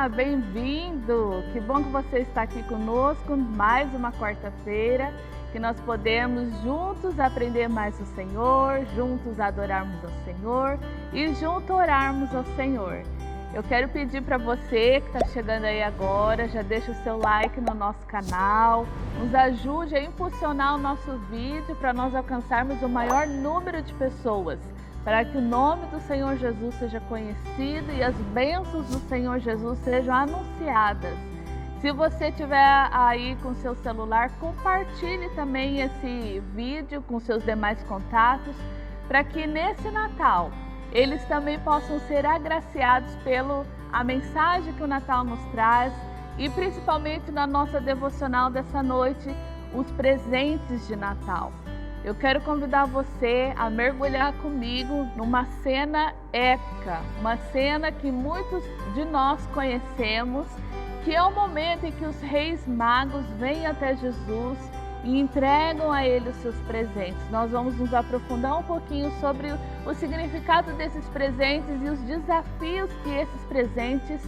Olá, bem-vindo! Que bom que você está aqui conosco, mais uma quarta-feira, que nós podemos juntos aprender mais do Senhor, juntos adorarmos ao Senhor e juntos orarmos ao Senhor. Eu quero pedir para você que está chegando aí agora, já deixa o seu like no nosso canal, nos ajude a impulsionar o nosso vídeo para nós alcançarmos o maior número de pessoas, para que o nome do Senhor Jesus seja conhecido e as bênçãos do Senhor Jesus sejam anunciadas. Se você estiver aí com seu celular, compartilhe também esse vídeo com seus demais contatos, para que nesse Natal eles também possam ser agraciados pela mensagem que o Natal nos traz e principalmente na nossa devocional dessa noite, os presentes de Natal. Eu quero convidar você a mergulhar comigo numa cena épica, uma cena que muitos de nós conhecemos, que é o momento em que os reis magos vêm até Jesus e entregam a ele os seus presentes. Nós vamos nos aprofundar um pouquinho sobre o significado desses presentes e os desafios que esses presentes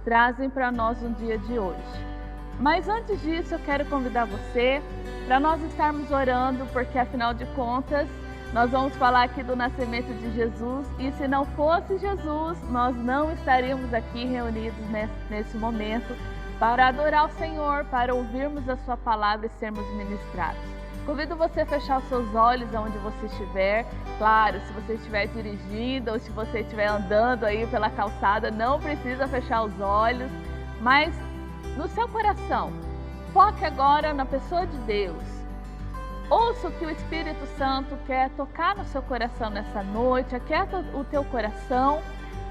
trazem para nós no dia de hoje. Mas antes disso, eu quero convidar você para nós estarmos orando, porque afinal de contas, nós vamos falar aqui do nascimento de Jesus e se não fosse Jesus, nós não estaríamos aqui reunidos nesse momento para adorar o Senhor, para ouvirmos a sua palavra e sermos ministrados. Convido você a fechar os seus olhos aonde você estiver. Claro, se você estiver dirigindo ou se você estiver andando aí pela calçada, não precisa fechar os olhos, mas no seu coração, foque agora na pessoa de Deus. Ouça o que o Espírito Santo quer tocar no seu coração nessa noite, aquieta o teu coração,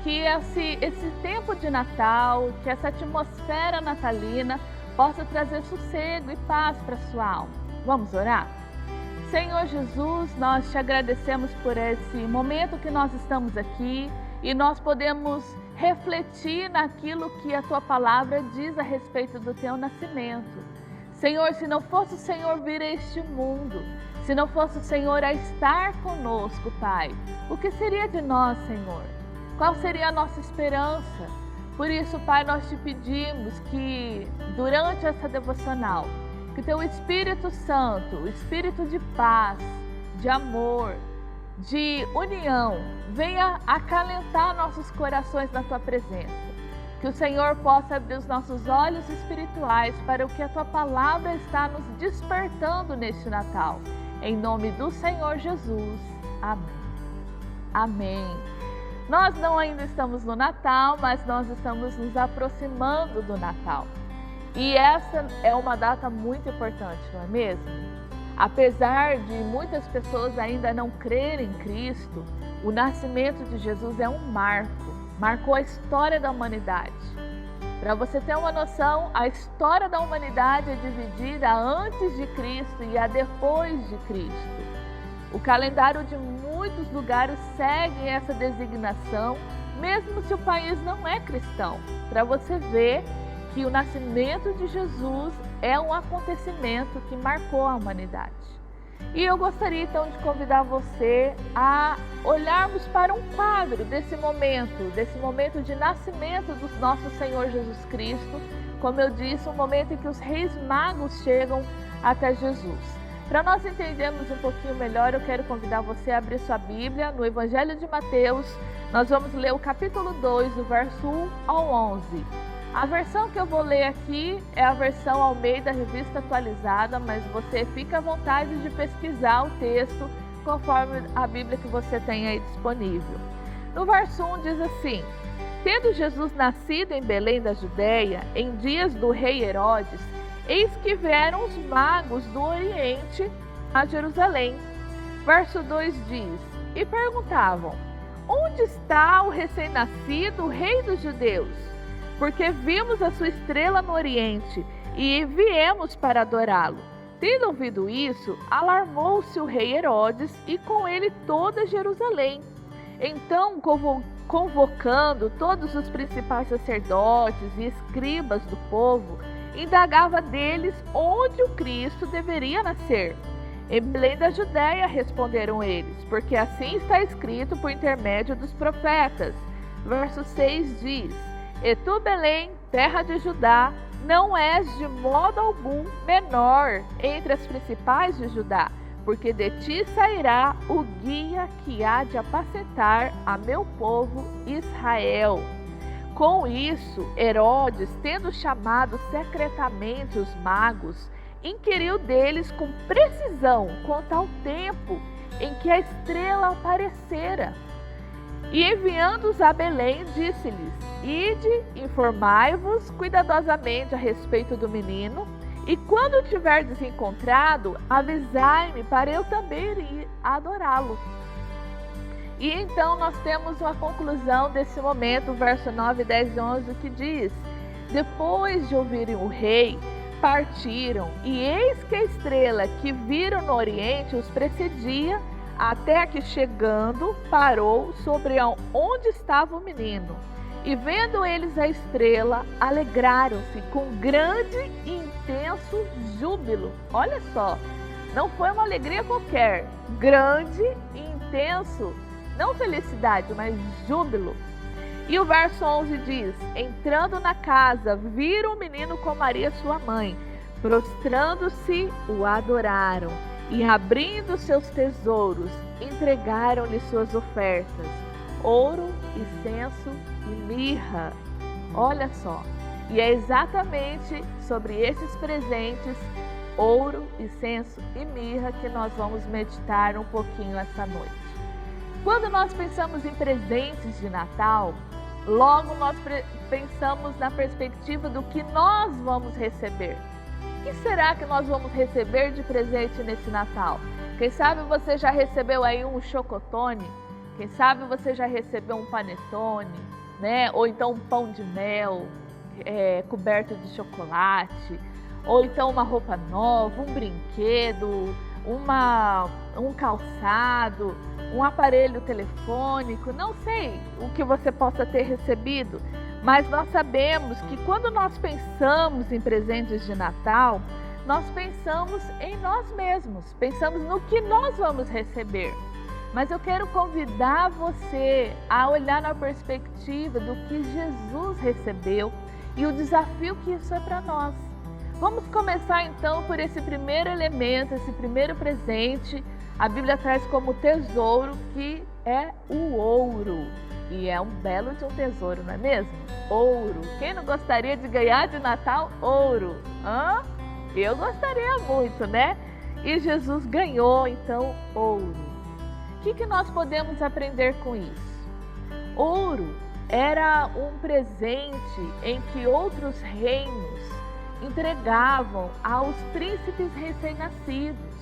que esse tempo de Natal, que essa atmosfera natalina possa trazer sossego e paz para a sua alma. Vamos orar? Senhor Jesus, nós te agradecemos por esse momento que nós estamos aqui e nós podemos refletir naquilo que a tua palavra diz a respeito do teu nascimento. Senhor, se não fosse o Senhor vir a este mundo, se não fosse o Senhor a estar conosco, Pai, o que seria de nós, Senhor? Qual seria a nossa esperança? Por isso, Pai, nós te pedimos que durante essa devocional, que teu Espírito Santo, o Espírito de paz, de amor, de união, venha acalentar nossos corações na tua presença. Que o Senhor possa abrir os nossos olhos espirituais para o que a tua palavra está nos despertando neste Natal. Em nome do Senhor Jesus. Amém. Amém. Nós não ainda estamos no Natal, mas nós estamos nos aproximando do Natal. E essa é uma data muito importante, não é mesmo? Apesar de muitas pessoas ainda não crerem em Cristo, o nascimento de Jesus é um marcou a história da humanidade. Para você ter uma noção, a história da humanidade é dividida antes de Cristo e a depois de Cristo. O calendário de muitos lugares segue essa designação, mesmo se o país não é cristão, para você ver que o nascimento de Jesus é um acontecimento que marcou a humanidade. E eu gostaria então de convidar você a olharmos para um quadro desse momento de nascimento do nosso Senhor Jesus Cristo. Como eu disse, um momento em que os reis magos chegam até Jesus. Para nós entendermos um pouquinho melhor, eu quero convidar você a abrir sua Bíblia no Evangelho de Mateus. Nós vamos ler o capítulo 2, do verso 1 ao 11. A versão que eu vou ler aqui é a versão Almeida Revista Atualizada, mas você fica à vontade de pesquisar o texto conforme a Bíblia que você tem aí disponível. No verso 1 diz assim: Tendo Jesus nascido em Belém da Judéia, em dias do rei Herodes, eis que vieram os magos do Oriente a Jerusalém. Verso 2 diz: E perguntavam: Onde está o recém-nascido rei dos judeus? Porque vimos a sua estrela no Oriente e viemos para adorá-lo. Tendo ouvido isso, alarmou-se o rei Herodes e com ele toda Jerusalém. Então, convocando todos os principais sacerdotes e escribas do povo, indagava deles onde o Cristo deveria nascer. Em Belém da Judéia, responderam eles, porque assim está escrito por intermédio dos profetas. Verso 6 diz: E tu, Belém, terra de Judá, não és de modo algum menor entre as principais de Judá, porque de ti sairá o guia que há de apacentar a meu povo Israel. Com isso, Herodes, tendo chamado secretamente os magos, inquiriu deles com precisão quanto ao tempo em que a estrela aparecera. E enviando-os a Belém, disse-lhes: Ide, informai-vos cuidadosamente a respeito do menino, e quando o tiverdes encontrado, avisai-me para eu também ir adorá-lo. E então nós temos uma conclusão desse momento, verso 9, 10 e 11, que diz: Depois de ouvirem o rei, partiram, e eis que a estrela que viram no oriente os precedia, até que chegando, parou sobre onde estava o menino. E vendo eles a estrela, alegraram-se com grande e intenso júbilo. Olha só, não foi uma alegria qualquer, grande e intenso, não felicidade, mas júbilo. E o verso 11 diz: Entrando na casa, viram o menino com Maria sua mãe, prostrando-se, o adoraram, e abrindo seus tesouros, entregaram-lhe suas ofertas, ouro, incenso e mirra. Olha só, e é exatamente sobre esses presentes, ouro, incenso e mirra, que nós vamos meditar um pouquinho essa noite. Quando nós pensamos em presentes de Natal, logo nós pensamos na perspectiva do que nós vamos receber. O que será que nós vamos receber de presente nesse Natal? Quem sabe você já recebeu aí um chocotone? Quem sabe você já recebeu um panetone, né? Ou então um pão de mel coberto de chocolate, ou então uma roupa nova, um brinquedo, um calçado, um aparelho telefônico, não sei o que você possa ter recebido, mas nós sabemos que quando nós pensamos em presentes de Natal, nós pensamos em nós mesmos, pensamos no que nós vamos receber. Mas eu quero convidar você a olhar na perspectiva do que Jesus recebeu e o desafio que isso é para nós. Vamos começar então por esse primeiro elemento, esse primeiro presente. A Bíblia traz como tesouro, que é o ouro. E é um belo de um tesouro, não é mesmo? Ouro. Quem não gostaria de ganhar de Natal ouro? Eu gostaria muito, né? E Jesus ganhou então ouro. O que nós podemos aprender com isso? Ouro era um presente em que outros reinos entregavam aos príncipes recém-nascidos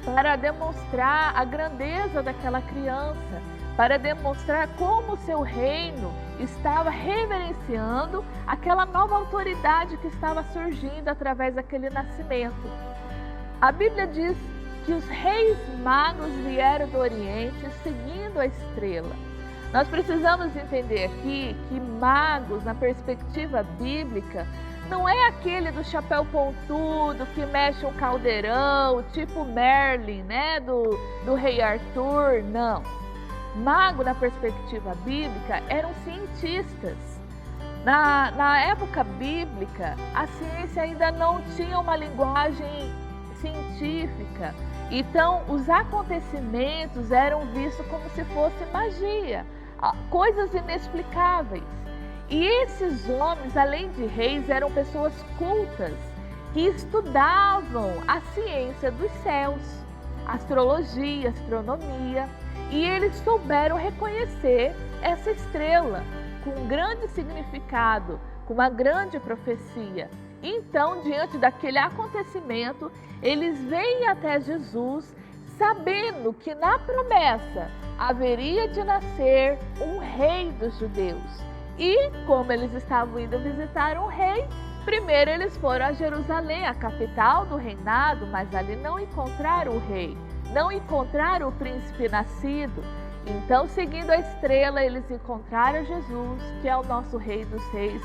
para demonstrar a grandeza daquela criança, para demonstrar como o seu reino estava reverenciando aquela nova autoridade que estava surgindo através daquele nascimento. A Bíblia diz que os reis magos vieram do Oriente seguindo a estrela. Nós precisamos entender aqui que magos, na perspectiva bíblica, não é aquele do chapéu pontudo que mexe um caldeirão, tipo Merlin, né, do rei Arthur, não. Mago, na perspectiva bíblica, eram cientistas. Na época bíblica, a ciência ainda não tinha uma linguagem científica. Então, os acontecimentos eram vistos como se fosse magia, coisas inexplicáveis. E esses homens, além de reis, eram pessoas cultas que estudavam a ciência dos céus, astrologia, astronomia, e eles souberam reconhecer essa estrela com um grande significado, com uma grande profecia. Então, diante daquele acontecimento, eles vêm até Jesus, sabendo que na promessa haveria de nascer um rei dos judeus. E, como eles estavam indo visitar um rei, primeiro eles foram a Jerusalém, a capital do reinado, mas ali não encontraram o rei, não encontraram o príncipe nascido. Então, seguindo a estrela, eles encontraram Jesus, que é o nosso Rei dos Reis,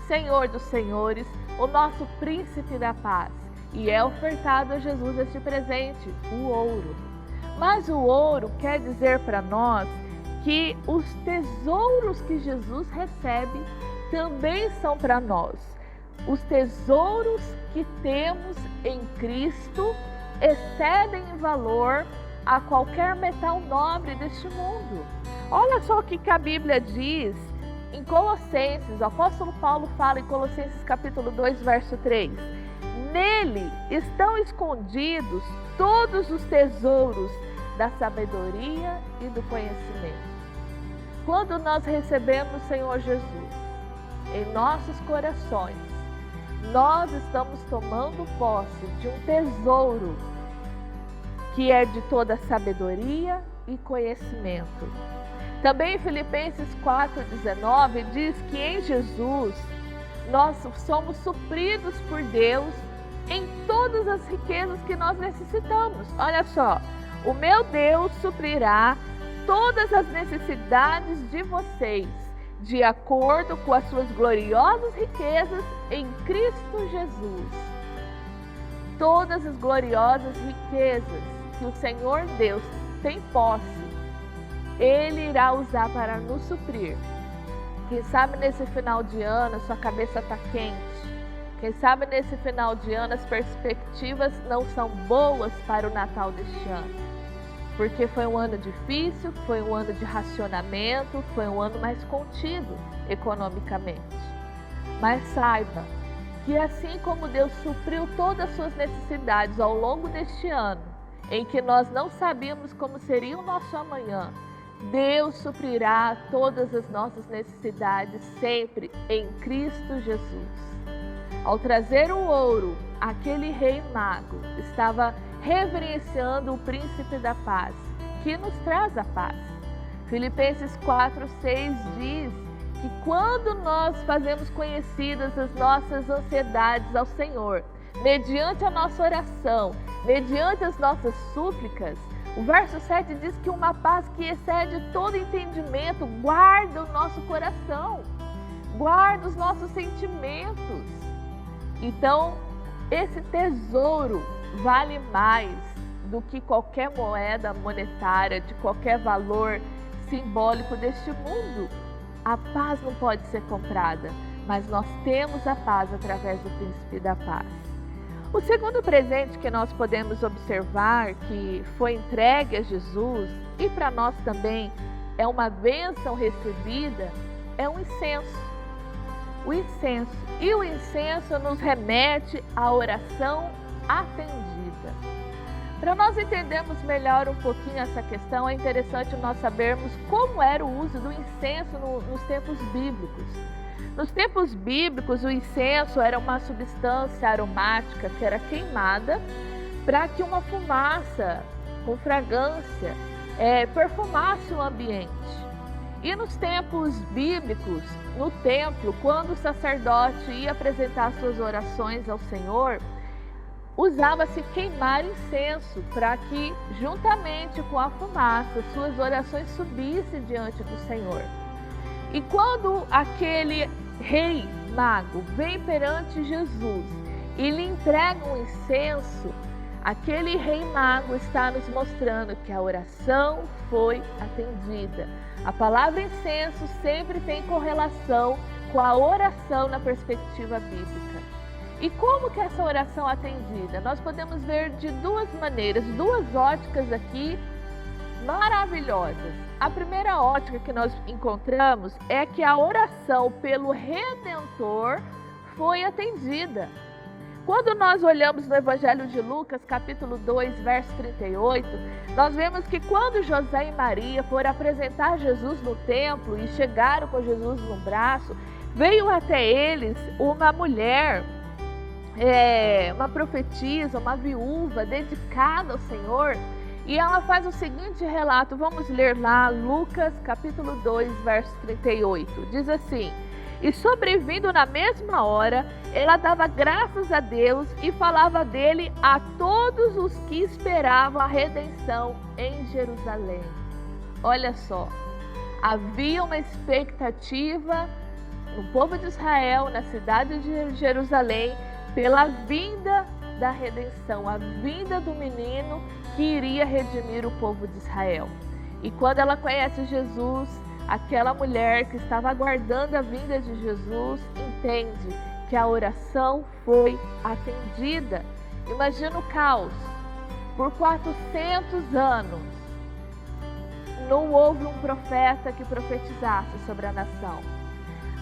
Senhor dos Senhores, o nosso Príncipe da Paz. E é ofertado a Jesus este presente, o ouro. Mas o ouro quer dizer para nós que os tesouros que Jesus recebe também são para nós. Os tesouros que temos em Cristo excedem em valor a qualquer metal nobre deste mundo. Olha só o que a Bíblia diz em Colossenses. O apóstolo Paulo fala em Colossenses capítulo 2, verso 3. Nele estão escondidos todos os tesouros da sabedoria e do conhecimento. Quando nós recebemos o Senhor Jesus em nossos corações, nós estamos tomando posse de um tesouro que é de toda sabedoria e conhecimento. Também em Filipenses 4,19 diz que em Jesus nós somos supridos por Deus em todas as riquezas que nós necessitamos. Olha só, o meu Deus suprirá todas as necessidades de vocês, de acordo com as suas gloriosas riquezas em Cristo Jesus. Todas as gloriosas riquezas que o Senhor Deus tem posse, Ele irá usar para nos suprir. Quem sabe nesse final de ano a sua cabeça está quente. Quem sabe nesse final de ano as perspectivas não são boas para o Natal deste ano. Porque foi um ano difícil, foi um ano de racionamento, foi um ano mais contido economicamente. Mas saiba que assim como Deus supriu todas as suas necessidades ao longo deste ano, em que nós não sabíamos como seria o nosso amanhã, Deus suprirá todas as nossas necessidades sempre em Cristo Jesus. Ao trazer o ouro, aquele rei mago estava reverenciando o príncipe da paz, que nos traz a paz. Filipenses 4:6 diz que quando nós fazemos conhecidas as nossas ansiedades ao Senhor, mediante a nossa oração, mediante as nossas súplicas, o verso 7 diz que uma paz que excede todo entendimento guarda o nosso coração, guarda os nossos sentimentos. Então, esse tesouro vale mais do que qualquer moeda monetária, de qualquer valor simbólico deste mundo. A paz não pode ser comprada, mas nós temos a paz através do príncipe da paz. O segundo presente que nós podemos observar que foi entregue a Jesus e para nós também é uma bênção recebida, é um incenso. O incenso. E o incenso nos remete à oração atendida. Para nós entendermos melhor um pouquinho essa questão, é interessante nós sabermos como era o uso do incenso nos tempos bíblicos. Nos tempos bíblicos, o incenso era uma substância aromática que era queimada para que uma fumaça com fragrância perfumasse o ambiente. E nos tempos bíblicos, no templo, quando o sacerdote ia apresentar suas orações ao Senhor, usava-se queimar incenso para que, juntamente com a fumaça, suas orações subissem diante do Senhor. E quando aquele rei mago vem perante Jesus e lhe entrega um incenso, aquele rei mago está nos mostrando que a oração foi atendida. A palavra incenso sempre tem correlação com a oração na perspectiva bíblica. E como que essa oração é atendida? Nós podemos ver de duas maneiras, duas óticas aqui maravilhosas. A primeira ótica que nós encontramos é que a oração pelo Redentor foi atendida. Quando nós olhamos no Evangelho de Lucas, capítulo 2, verso 38, nós vemos que quando José e Maria foram apresentar Jesus no templo e chegaram com Jesus no braço, veio até eles uma mulher, uma profetisa, uma viúva dedicada ao Senhor, e ela faz o seguinte relato. Vamos ler lá Lucas capítulo 2, verso 38. Diz assim: e sobrevindo na mesma hora, ela dava graças a Deus e falava dele a todos os que esperavam a redenção em Jerusalém. Olha só, havia uma expectativa no povo de Israel, na cidade de Jerusalém, pela vinda da redenção, a vinda do menino que iria redimir o povo de Israel. E quando ela conhece Jesus, aquela mulher que estava aguardando a vinda de Jesus entende que a oração foi atendida. Imagina o caos. Por 400 anos, não houve um profeta que profetizasse sobre a nação.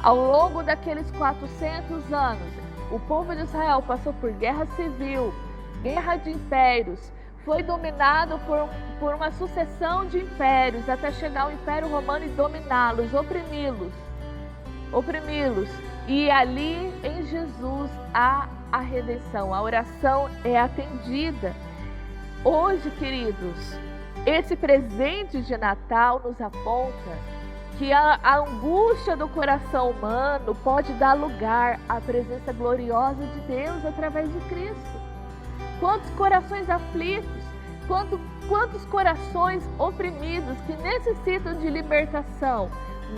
Ao longo daqueles 400 anos, o povo de Israel passou por guerra civil, guerra de impérios, foi dominado por uma sucessão de impérios, até chegar ao Império Romano e dominá-los, oprimi-los. E ali em Jesus há a redenção, a oração é atendida. Hoje, queridos, esse presente de Natal nos aponta que a angústia do coração humano pode dar lugar à presença gloriosa de Deus através de Cristo. Quantos corações aflitos, quantos corações oprimidos que necessitam de libertação,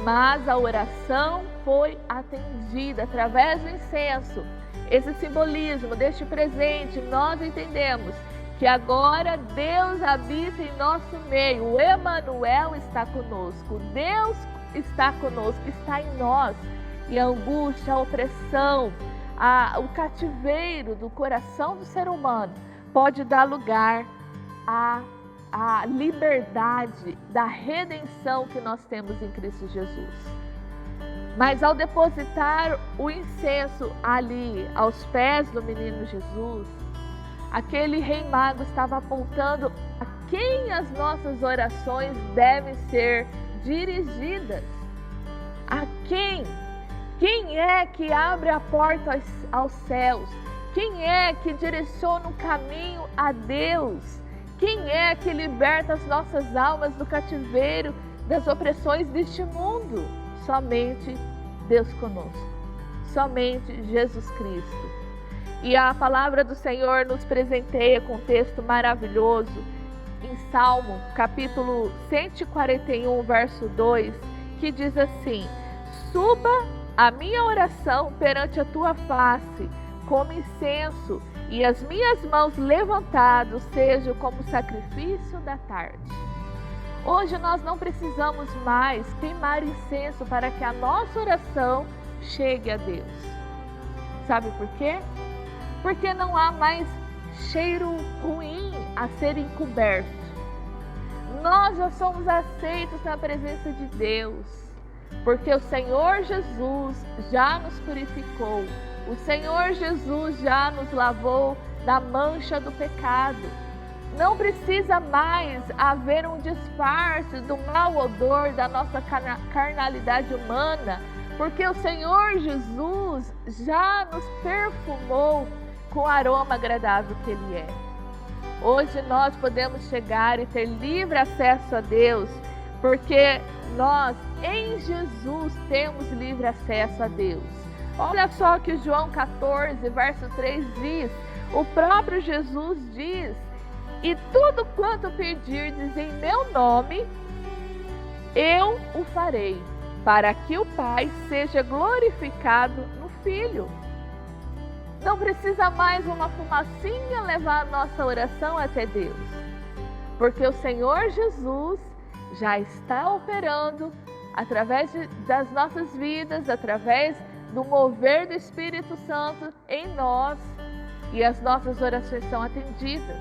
mas a oração foi atendida através do incenso. Esse simbolismo deste presente, nós entendemos que agora Deus habita em nosso meio. O Emanuel está conosco. Deus está conosco, está em nós. E a angústia, a opressão, o cativeiro do coração do ser humano pode dar lugar à liberdade da redenção que nós temos em Cristo Jesus. Mas ao depositar o incenso ali aos pés do menino Jesus, aquele rei mago estava apontando a quem as nossas orações devem ser dirigidas. A quem? Quem é que abre a porta aos céus? Quem é que direciona o caminho a Deus? Quem é que liberta as nossas almas do cativeiro, das opressões deste mundo? Somente Deus conosco. Somente Jesus Cristo. E a palavra do Senhor nos presenteia com um texto maravilhoso em Salmo, capítulo 141, verso 2, que diz assim: suba a minha oração perante a tua face como incenso, e as minhas mãos levantadas sejam como sacrifício da tarde. Hoje nós não precisamos mais queimar incenso para que a nossa oração chegue a Deus. Sabe por quê? Porque não há mais cheiro ruim a ser encoberto. Nós já somos aceitos na presença de Deus, porque o Senhor Jesus já nos purificou. O Senhor Jesus já nos lavou da mancha do pecado. Não precisa mais haver um disfarce do mau odor da nossa carnalidade humana, porque o Senhor Jesus já nos perfumou com o aroma agradável que Ele é. Hoje nós podemos chegar e ter livre acesso a Deus, porque nós em Jesus temos livre acesso a Deus. Olha só que João 14, verso 3 diz, o próprio Jesus diz: e tudo quanto pedirdes em meu nome, eu o farei, para que o Pai seja glorificado no Filho. Não precisa mais uma fumacinha levar a nossa oração até Deus, porque o Senhor Jesus já está operando através das nossas vidas, através do mover do Espírito Santo em nós, e as nossas orações são atendidas.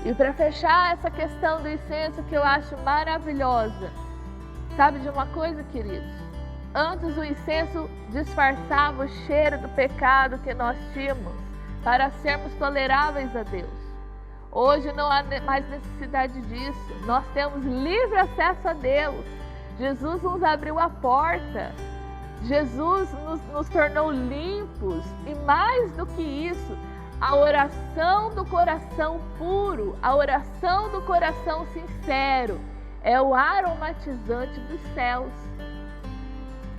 E para fechar essa questão do incenso, que eu acho maravilhosa, sabe de uma coisa, queridos? Antes o incenso disfarçava o cheiro do pecado que nós tínhamos para sermos toleráveis a Deus. Hoje não há mais necessidade disso. Nós temos livre acesso a Deus. Jesus nos abriu a porta. Jesus nos tornou limpos. E mais do que isso, a oração do coração puro, a oração do coração sincero, é o aromatizante dos céus.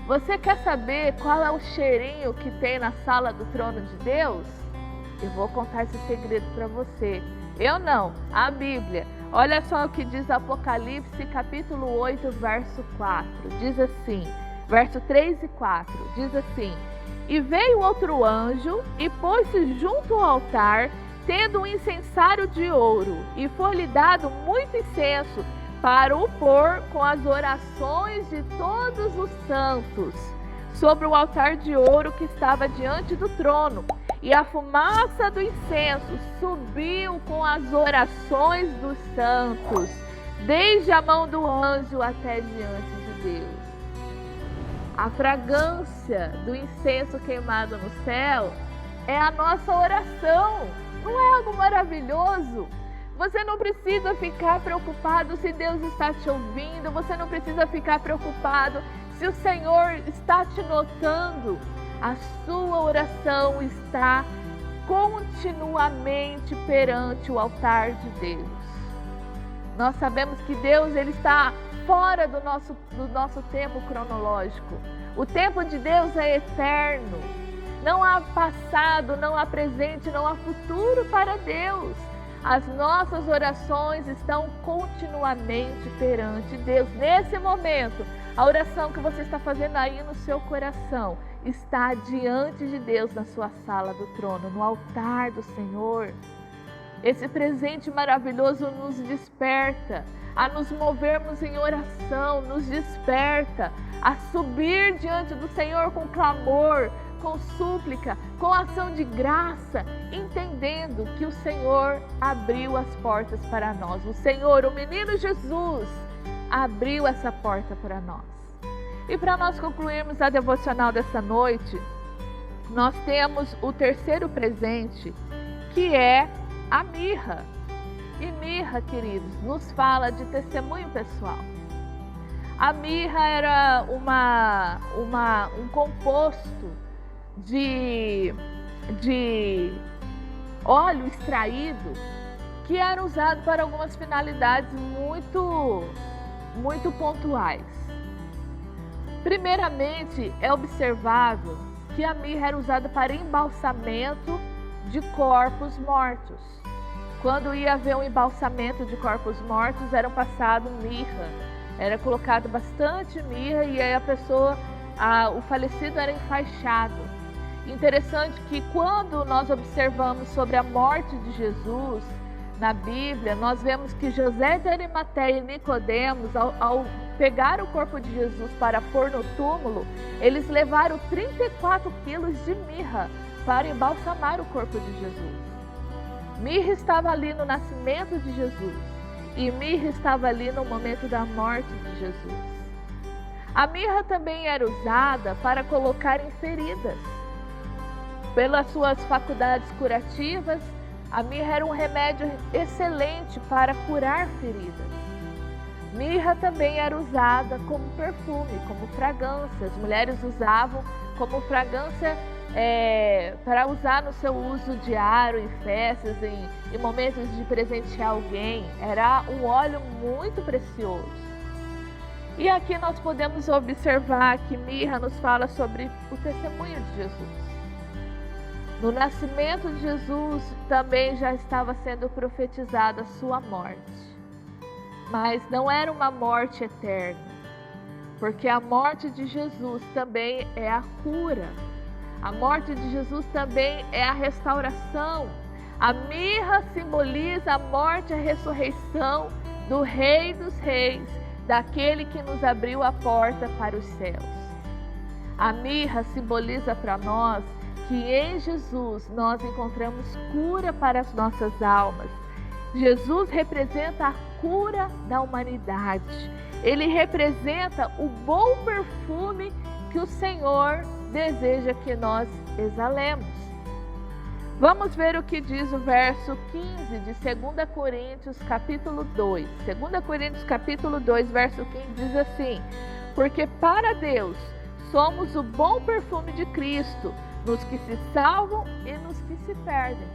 Você quer saber qual é o cheirinho que tem na sala do trono de Deus? Eu vou contar esse segredo para você. Eu não, a Bíblia. Olha só o que diz Apocalipse, capítulo 8, verso 4. Diz assim, verso 3 e 4, diz assim: e veio outro anjo e pôs-se junto ao altar, tendo um incensário de ouro, e foi-lhe dado muito incenso, para o pôr com as orações de todos os santos sobre o altar de ouro que estava diante do trono. E a fumaça do incenso subiu com as orações dos santos, desde a mão do anjo até diante de Deus. A fragrância do incenso queimado no céu é a nossa oração. Não é algo maravilhoso? Você não precisa ficar preocupado se Deus está te ouvindo, você não precisa ficar preocupado se o Senhor está te notando. A sua oração está continuamente perante o altar de Deus. Nós sabemos que Deus ele está fora do nosso tempo cronológico. O tempo de Deus é eterno. Não há passado, não há presente, não há futuro para Deus. As nossas orações estão continuamente perante Deus. Nesse momento, a oração que você está fazendo aí no seu coração está diante de Deus na sua sala do trono, no altar do Senhor. Esse presente maravilhoso nos desperta a nos movermos em oração, nos desperta a subir diante do Senhor com clamor, com súplica, com ação de graça, entendendo que o Senhor abriu as portas para nós. O Senhor, o menino Jesus, abriu essa porta para nós. E para nós concluirmos a devocional dessa noite, nós temos o terceiro presente, que é a mirra. E mirra, queridos, nos fala de testemunho pessoal. A mirra era um composto de óleo extraído que era usado para algumas finalidades muito pontuais. Primeiramente, é observável que a mirra era usada para embalsamento de corpos mortos. Quando ia haver um embalsamento de corpos mortos, era passado mirra, era colocado bastante mirra e aí o falecido era enfaixado. Interessante que quando nós observamos sobre a morte de Jesus na Bíblia, nós vemos que José de Arimateia e Nicodemos, ao pegar o corpo de Jesus para pôr no túmulo, eles levaram 34 quilos de mirra para embalsamar o corpo de Jesus. Mirra estava ali no nascimento de Jesus e mirra estava ali no momento da morte de Jesus. A mirra também era usada para colocar em feridas. Pelas suas faculdades curativas, a mirra era um remédio excelente para curar feridas. Mirra também era usada como perfume, como fragrância. As mulheres usavam como fragrância para usar no seu uso diário, em festas, em momentos de presentear alguém. Era um óleo muito precioso. E aqui nós podemos observar que mirra nos fala sobre o testemunho de Jesus. No nascimento de Jesus também já estava sendo profetizada a sua morte. Mas não era uma morte eterna, porque a morte de Jesus também é a cura. A morte de Jesus também é a restauração. A mirra simboliza a morte e a ressurreição do Rei dos Reis, daquele que nos abriu a porta para os céus. A mirra simboliza para nós que em Jesus nós encontramos cura para as nossas almas. Jesus representa a cura da humanidade. Ele representa o bom perfume que o Senhor deseja que nós exalemos. Vamos ver o que diz o verso 15 de 2 Coríntios capítulo 2. 2 Coríntios capítulo 2, verso 15 diz assim: porque para Deus somos o bom perfume de Cristo, nos que se salvam e nos que se perdem.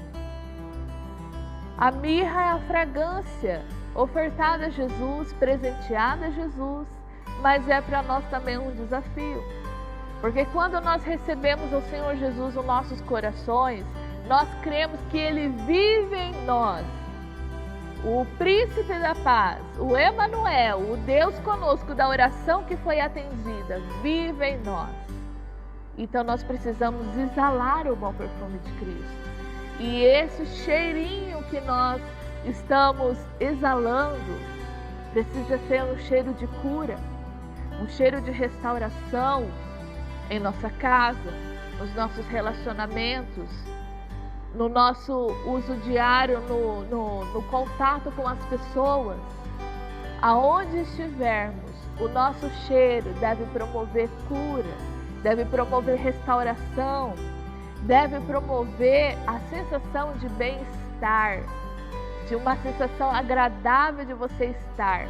A mirra é a fragrância ofertada a Jesus, presenteada a Jesus, mas é para nós também um desafio. Porque quando nós recebemos o Senhor Jesus nos nossos corações, nós cremos que Ele vive em nós. O príncipe da paz, o Emanuel, o Deus conosco da oração que foi atendida, vive em nós. Então nós precisamos exalar o bom perfume de Cristo. E esse cheirinho que nós estamos exalando precisa ser um cheiro de cura, um cheiro de restauração em nossa casa, nos nossos relacionamentos, no nosso uso diário, no contato com as pessoas. Aonde estivermos, o nosso cheiro deve promover cura, deve promover restauração, deve promover a sensação de bem-estar, de uma sensação agradável de você estar.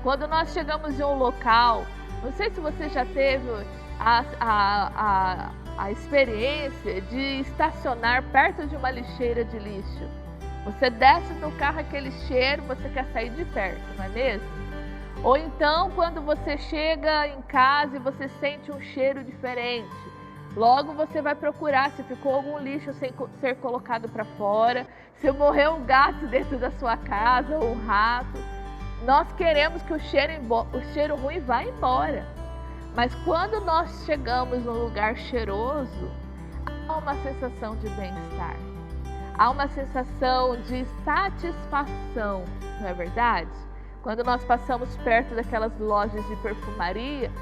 Quando nós chegamos em um local, não sei se você já teve a experiência de estacionar perto de uma lixeira de lixo. Você desce do carro, aquele cheiro, você quer sair de perto, não é mesmo? Ou então, quando você chega em casa e você sente um cheiro diferente, logo você vai procurar se ficou algum lixo sem ser colocado para fora, se morreu um gato dentro da sua casa ou um rato. Nós queremos que o cheiro ruim vá embora. Mas quando nós chegamos num lugar cheiroso, há uma sensação de bem-estar. Há uma sensação de satisfação, não é verdade? Quando nós passamos perto daquelas lojas de perfumaria,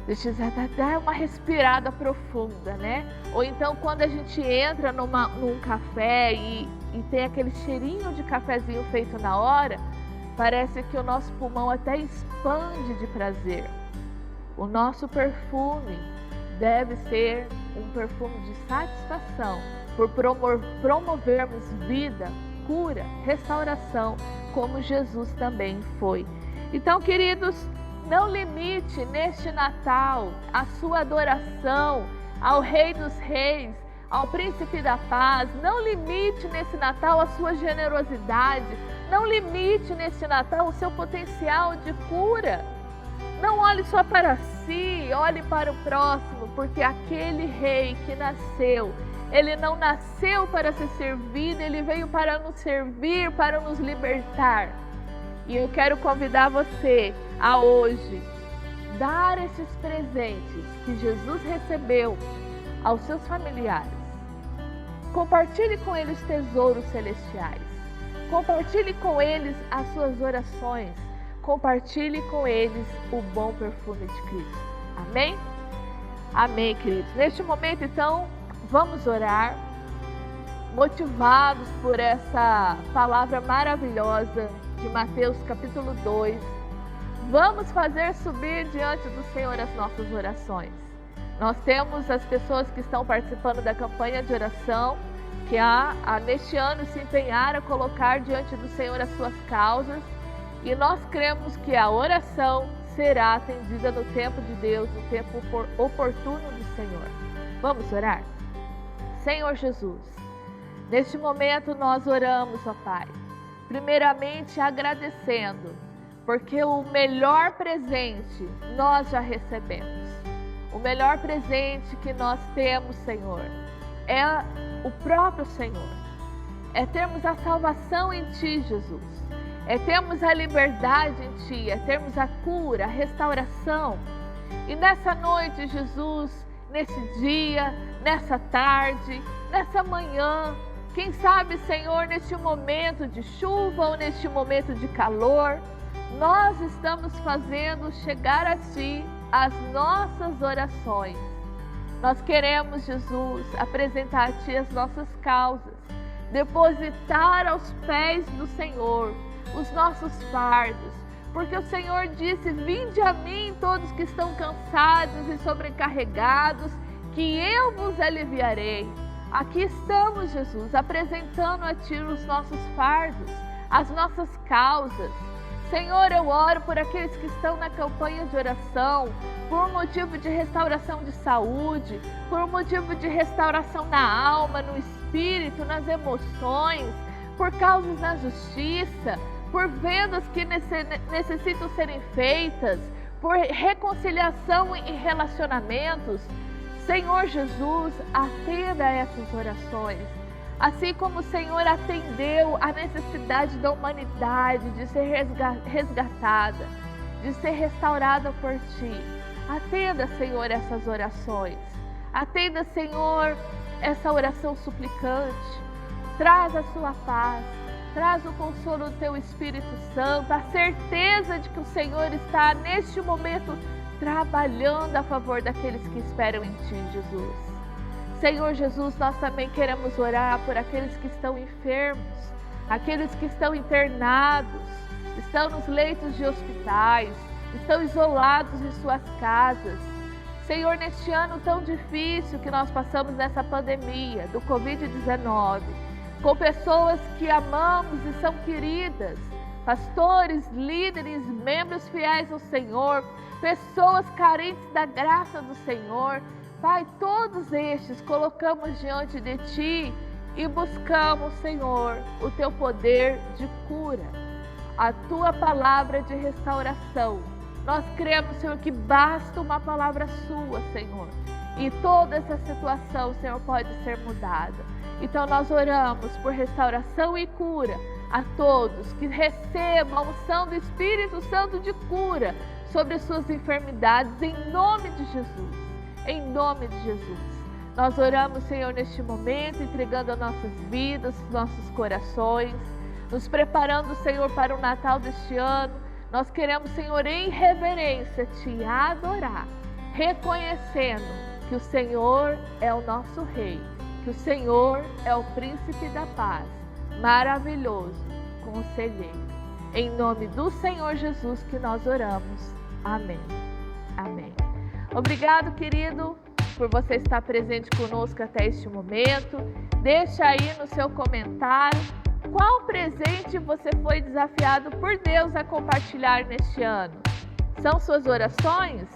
deixa eu dar uma respirada profunda, né? Ou então quando a gente entra num café e tem aquele cheirinho de cafezinho feito na hora, parece que o nosso pulmão até expande de prazer. O nosso perfume deve ser um perfume de satisfação, por promovermos vida, cura, restauração, como Jesus também foi. Então, queridos, não limite neste Natal a sua adoração ao Rei dos Reis, ao Príncipe da Paz. Não limite nesse Natal a sua generosidade. Não limite neste Natal o seu potencial de cura. Não olhe só para si, olhe para o próximo, porque aquele rei que nasceu, ele não nasceu para ser servido, ele veio para nos servir, para nos libertar. E eu quero convidar você a hoje dar esses presentes que Jesus recebeu aos seus familiares. Compartilhe com eles tesouros celestiais. Compartilhe com eles as suas orações. Compartilhe com eles o bom perfume de Cristo. Amém? Amém, queridos. Neste momento, então, vamos orar, motivados por essa palavra maravilhosa de Mateus capítulo 2. Vamos fazer subir diante do Senhor as nossas orações. Nós temos as pessoas que estão participando da campanha de oração, que neste ano se empenharam a colocar diante do Senhor as suas causas. E nós cremos que a oração será atendida no tempo de Deus, no tempo oportuno do Senhor. Vamos orar? Senhor Jesus, neste momento nós oramos, ó Pai, primeiramente agradecendo, porque o melhor presente nós já recebemos. O melhor presente que nós temos, Senhor, é o próprio Senhor. É termos a salvação em Ti, Jesus. É termos a liberdade em Ti, é termos a cura, a restauração. E nessa noite, Jesus, nesse dia, nessa tarde, nessa manhã, quem sabe, Senhor, neste momento de chuva ou neste momento de calor, nós estamos fazendo chegar a Ti as nossas orações. Nós queremos, Jesus, apresentar a Ti as nossas causas, depositar aos pés do Senhor os nossos fardos, porque o Senhor disse: vinde a mim todos que estão cansados e sobrecarregados, que eu vos aliviarei. Aqui estamos, Jesus, apresentando a Ti os nossos fardos, as nossas causas. Senhor, eu oro por aqueles que estão na campanha de oração, por um motivo de restauração de saúde, por um motivo de restauração na alma, no espírito, nas emoções, por causas na justiça, por vendas que necessitam serem feitas, por reconciliação em relacionamentos. Senhor Jesus, atenda a essas orações. Assim como o Senhor atendeu a necessidade da humanidade de ser resgatada, de ser restaurada por Ti. Atenda, Senhor, essas orações. Atenda, Senhor, essa oração suplicante. Traz a Sua paz. traz o consolo do Teu Espírito Santo, a certeza de que o Senhor está neste momento trabalhando a favor daqueles que esperam em Ti, Jesus. Senhor Jesus, nós também queremos orar por aqueles que estão enfermos, aqueles que estão internados, estão nos leitos de hospitais, estão isolados em suas casas. Senhor, neste ano tão difícil que nós passamos nessa pandemia do Covid-19, com pessoas que amamos e são queridas, pastores, líderes, membros fiéis ao Senhor, pessoas carentes da graça do Senhor, Pai, todos estes colocamos diante de Ti e buscamos, Senhor, o Teu poder de cura, a Tua palavra de restauração. Nós cremos, Senhor, que basta uma palavra Sua, Senhor, e toda essa situação, Senhor, pode ser mudada. Então nós oramos por restauração e cura a todos, que recebam a unção do Espírito Santo de cura sobre suas enfermidades, em nome de Jesus. Em nome de Jesus. Nós oramos, Senhor, neste momento, entregando as nossas vidas, nossos corações, nos preparando, Senhor, para o Natal deste ano. Nós queremos, Senhor, em reverência, Te adorar, reconhecendo que o Senhor é o nosso Rei, que o Senhor é o Príncipe da Paz, maravilhoso, conselheiro. Em nome do Senhor Jesus que nós oramos. Amém. Amém. Obrigado, querido, por você estar presente conosco até este momento. Deixa aí no seu comentário qual presente você foi desafiado por Deus a compartilhar neste ano. São suas orações?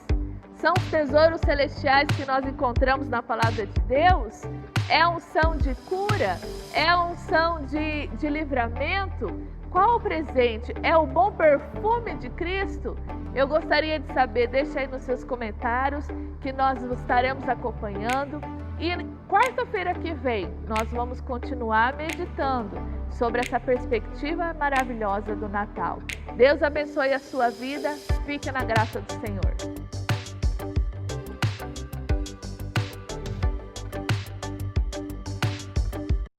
São os tesouros celestiais que nós encontramos na palavra de Deus? É a unção de cura? É a unção de livramento? Qual o presente? É o bom perfume de Cristo? Eu gostaria de saber, deixa aí nos seus comentários que nós estaremos acompanhando. E quarta-feira que vem nós vamos continuar meditando sobre essa perspectiva maravilhosa do Natal. Deus abençoe a sua vida, fique na graça do Senhor.